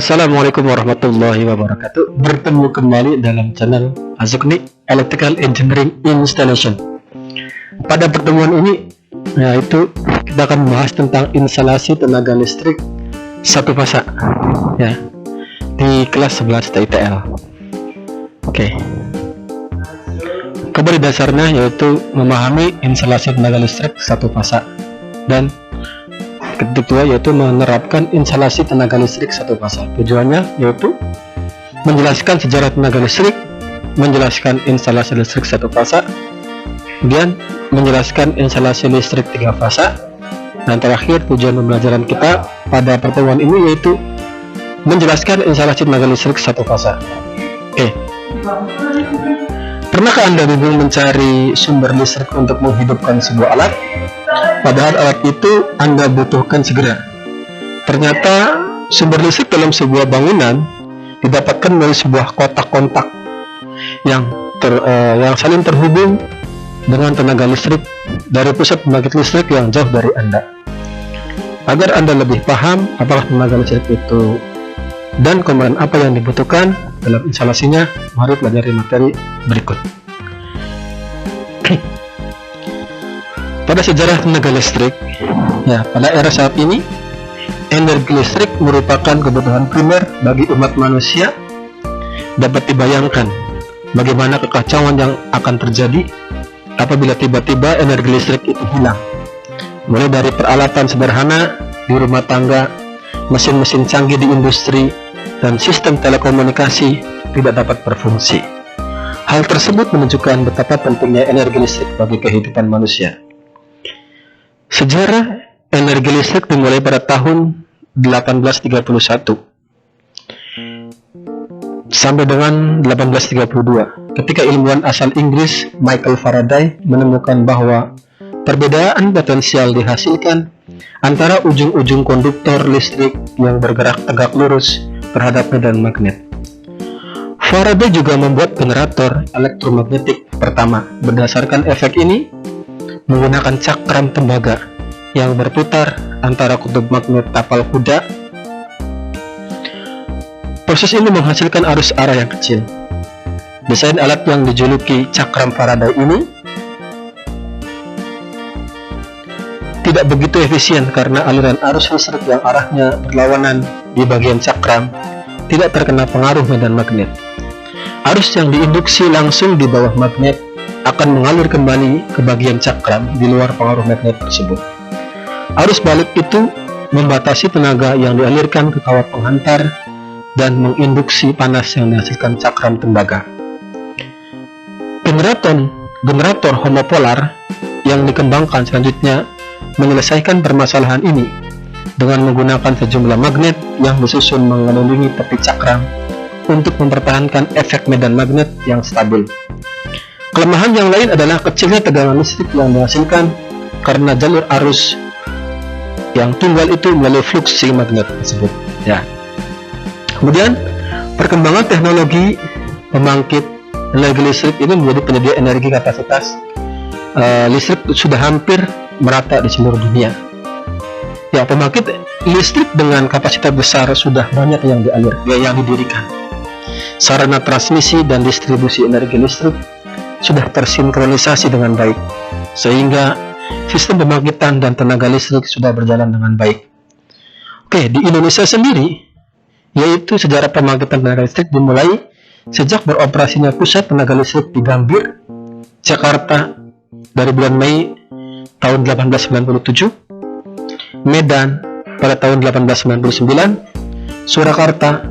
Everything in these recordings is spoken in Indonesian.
Assalamualaikum warahmatullahi wabarakatuh. Bertemu kembali dalam channel Azukni Electrical Engineering Installation. Pada pertemuan ini, yaitu kita akan membahas tentang instalasi tenaga listrik satu fasa, ya, di kelas 11 TITL. Oke. Kembali dasarnya yaitu memahami instalasi tenaga listrik satu fasa, dan kedua yaitu menerapkan instalasi tenaga listrik satu fasa. Tujuannya yaitu menjelaskan sejarah tenaga listrik, menjelaskan instalasi listrik satu fasa, kemudian menjelaskan instalasi listrik tiga fasa, dan terakhir tujuan pembelajaran kita pada pertemuan ini yaitu menjelaskan instalasi tenaga listrik satu fasa. Oke. Pernahkah Anda bingung mencari sumber listrik untuk menghidupkan sebuah alat? Padahal alat itu Anda butuhkan segera. Ternyata sumber listrik dalam sebuah bangunan didapatkan melalui sebuah kotak kontak yang saling terhubung dengan tenaga listrik dari pusat pembangkit listrik yang jauh dari Anda. Agar Anda lebih paham apakah tenaga listrik itu dan komponen apa yang dibutuhkan dalam instalasinya, mari pelajari materi berikut. Pada sejarah tenaga listrik, ya, pada era saat ini, energi listrik merupakan kebutuhan primer bagi umat manusia. Dapat dibayangkan bagaimana kekacauan yang akan terjadi apabila tiba-tiba energi listrik itu hilang. Mulai dari peralatan sederhana di rumah tangga, mesin-mesin canggih di industri, dan sistem telekomunikasi tidak dapat berfungsi. Hal tersebut menunjukkan betapa pentingnya energi listrik bagi kehidupan manusia. Sejarah energi listrik dimulai pada tahun 1831 sampai dengan 1832, ketika ilmuwan asal Inggris Michael Faraday menemukan bahwa perbedaan potensial dihasilkan antara ujung-ujung konduktor listrik yang bergerak tegak lurus terhadap medan magnet. Faraday juga membuat generator elektromagnetik pertama. Berdasarkan efek ini, menggunakan cakram tembaga yang berputar antara kutub magnet tapal kuda. Proses ini menghasilkan arus arah yang kecil. Desain alat yang dijuluki cakram Faraday ini tidak begitu efisien karena aliran arus listrik yang arahnya berlawanan di bagian cakram tidak terkena pengaruh medan magnet. Arus yang diinduksi langsung di bawah magnet akan mengalir kembali ke bagian cakram di luar pengaruh magnet tersebut. Arus balik itu membatasi tenaga yang dialirkan ke kawat penghantar dan menginduksi panas yang dihasilkan cakram tembaga. Generator homopolar yang dikembangkan selanjutnya menyelesaikan permasalahan ini dengan menggunakan sejumlah magnet yang disusun mengelilingi tepi cakram untuk mempertahankan efek medan magnet yang stabil. Kelemahan yang lain adalah kecilnya tegangan listrik yang dihasilkan karena jalur arus yang tunggal itu melalui fluksi magnet tersebut. Ya. Kemudian perkembangan teknologi pembangkit energi listrik ini menjadi penyedia energi kapasitas listrik sudah hampir merata di seluruh dunia. Ya, pembangkit listrik dengan kapasitas besar sudah banyak yang didirikan. Sarana transmisi dan distribusi energi listrik sudah tersinkronisasi dengan baik, sehingga sistem pembangkitan dan tenaga listrik sudah berjalan dengan baik. Oke, di Indonesia sendiri, yaitu sejarah pembangkitan tenaga listrik dimulai sejak beroperasinya pusat tenaga listrik di Gambir, Jakarta dari bulan Mei tahun 1897, Medan pada tahun 1899, Surakarta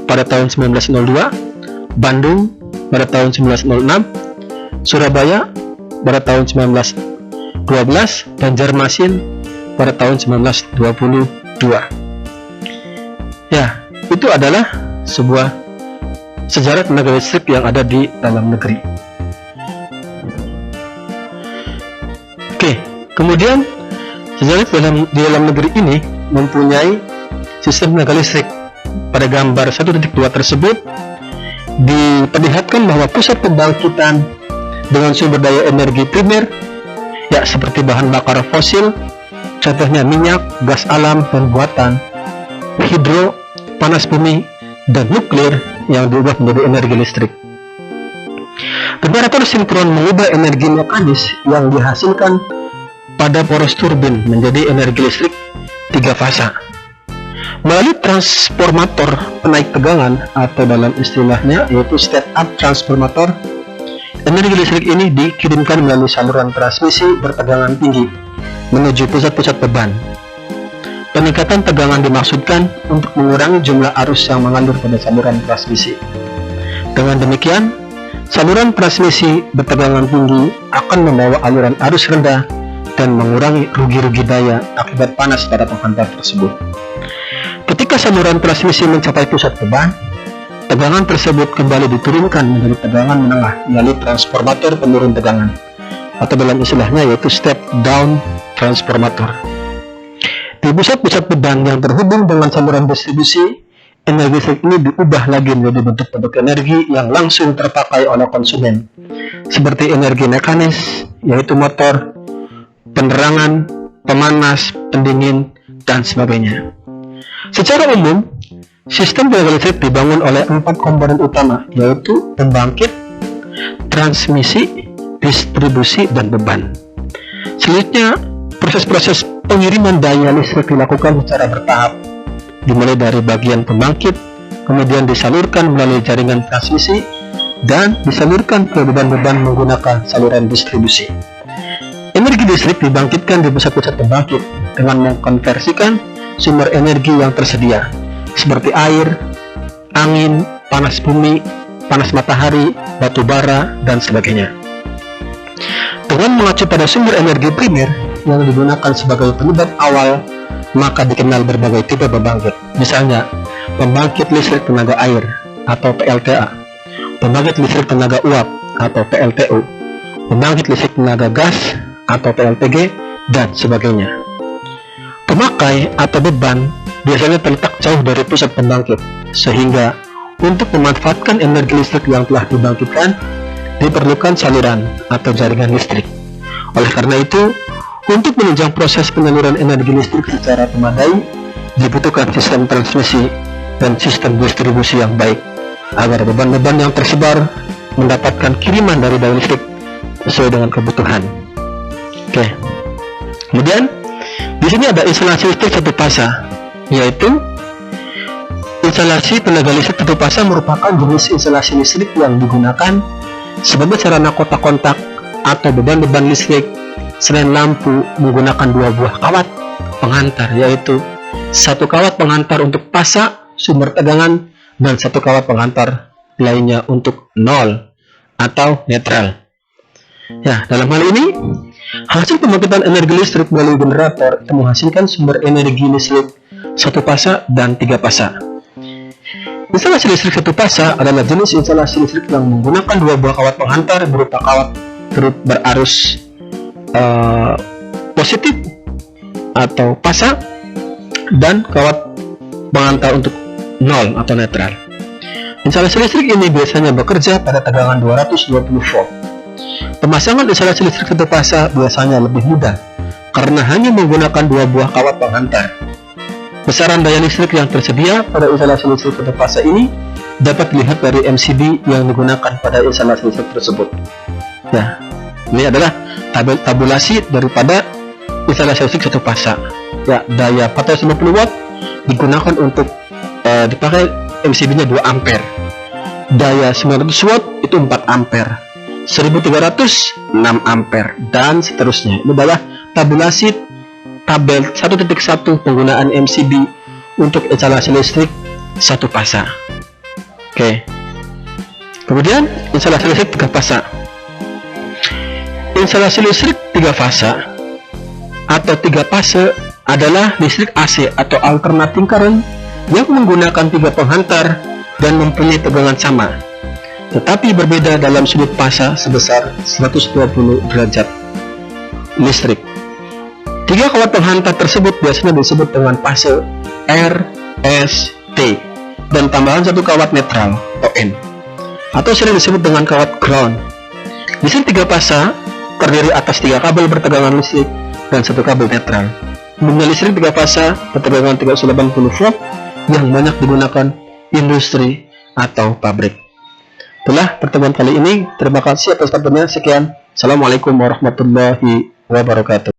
pada tahun 1902, Bandung pada tahun 1906, Surabaya pada tahun 1912, Banjarmasin pada tahun 1922. Ya, itu adalah sebuah sejarah tenaga listrik yang ada di dalam negeri. Oke, kemudian sejarah di dalam negeri ini mempunyai sistem tenaga listrik. Pada gambar 1.2 tersebut diperlihatkan bahwa pusat pembangkitan dengan sumber daya energi primer, ya, seperti bahan bakar fosil, contohnya minyak, gas alam, dan buatan, hidro, panas bumi, dan nuklir yang diubah menjadi energi listrik. Generator sinkron mengubah energi mekanis yang dihasilkan pada poros turbin menjadi energi listrik 3 fasa. Melalui transformator penaik tegangan atau dalam istilahnya yaitu step up transformator, energi listrik ini dikirimkan melalui saluran transmisi bertegangan tinggi menuju pusat-pusat beban. Peningkatan tegangan dimaksudkan untuk mengurangi jumlah arus yang mengalir pada saluran transmisi. Dengan demikian, saluran transmisi bertegangan tinggi akan membawa aliran arus rendah dan mengurangi rugi-rugi daya akibat panas pada penghantar tersebut. Ketika saluran transmisi mencapai pusat beban, tegangan tersebut kembali diturunkan menjadi tegangan menengah melalui transformator penurun tegangan, atau dalam istilahnya yaitu step down transformator. Di pusat-pusat beban yang terhubung dengan saluran distribusi, energi listrik ini diubah lagi menjadi bentuk-bentuk energi yang langsung terpakai oleh konsumen, seperti energi mekanis, yaitu motor, penerangan, pemanas, pendingin, dan sebagainya. Secara umum, sistem tenaga listrik dibangun oleh 4 komponen utama, yaitu pembangkit, transmisi, distribusi, dan beban. Selanjutnya, proses-proses pengiriman daya listrik dilakukan secara bertahap, dimulai dari bagian pembangkit, kemudian disalurkan melalui jaringan transmisi, dan disalurkan ke beban-beban menggunakan saluran distribusi. Energi listrik dibangkitkan di pusat-pusat pembangkit dengan mengkonversikan sumber energi yang tersedia, seperti air, angin, panas bumi, panas matahari, batu bara, dan sebagainya. Dengan mengacu pada sumber energi primer yang digunakan sebagai penyebab awal, maka dikenal berbagai tipe pembangkit. Misalnya, pembangkit listrik tenaga air atau PLTA, pembangkit listrik tenaga uap atau PLTU, pembangkit listrik tenaga gas atau PLTG, dan sebagainya. Pemakai atau beban biasanya terletak jauh dari pusat pembangkit, sehingga untuk memanfaatkan energi listrik yang telah dibangkitkan, diperlukan saluran atau jaringan listrik. Oleh karena itu, untuk menunjang proses penyaluran energi listrik secara memadai, dibutuhkan sistem transmisi dan sistem distribusi yang baik, agar beban-beban yang tersebar mendapatkan kiriman dari daya listrik sesuai dengan kebutuhan. Oke. Kemudian, di sini ada instalasi listrik satu fasa, yaitu instalasi tenaga listrik satu fasa merupakan jenis instalasi listrik yang digunakan sebagai sarana kontak-kontak atau beban-beban listrik selain lampu menggunakan 2 buah kawat penghantar, yaitu 1 kawat penghantar untuk fasa sumber tegangan dan 1 kawat penghantar lainnya untuk nol atau netral. Ya, dalam hal ini hasil pembangkitan energi listrik melalui generator yang menghasilkan sumber energi listrik 1 fasa dan 3 fasa. Instalasi listrik 1 fasa adalah jenis instalasi listrik yang menggunakan 2 buah kawat penghantar berupa kawat berarus positif atau fasa dan kawat penghantar untuk nol atau netral. Instalasi listrik ini biasanya bekerja pada tegangan 220 volt. Pemasangan instalasi listrik satu fasa biasanya lebih mudah karena hanya menggunakan 2 buah kawat penghantar. Besaran daya listrik yang tersedia pada instalasi listrik satu fasa ini dapat dilihat dari MCB yang digunakan pada instalasi listrik tersebut. Ya, ini adalah tabulasi daripada instalasi listrik satu fasa. Ya, daya 450 watt digunakan untuk dipakai MCB-nya 2 ampere. Daya 900 watt itu 4 ampere. 1300 6 ampere dan seterusnya. Ini adalah tabulasi tabel 1.1 penggunaan MCB untuk instalasi listrik satu fasa. Oke. Kemudian instalasi listrik 3 fasa. Instalasi listrik 3 fasa atau 3 fase adalah listrik AC atau alternating current yang menggunakan 3 penghantar dan mempunyai tegangan sama, tetapi berbeda dalam sudut fasa sebesar 120 derajat listrik. 3 kawat penghantar tersebut biasanya disebut dengan fase R, S, T dan tambahan 1 kawat netral atau N, atau sering disebut dengan kawat ground. Listrik 3 fasa terdiri atas 3 kabel bertegangan listrik dan 1 kabel netral. Umumnya listrik 3 fasa bertegangan 380 volt yang banyak digunakan industri atau pabrik. Itulah pertemuan kali ini. Terima kasih atas tontonnya. Sekian. Assalamualaikum warahmatullahi wabarakatuh.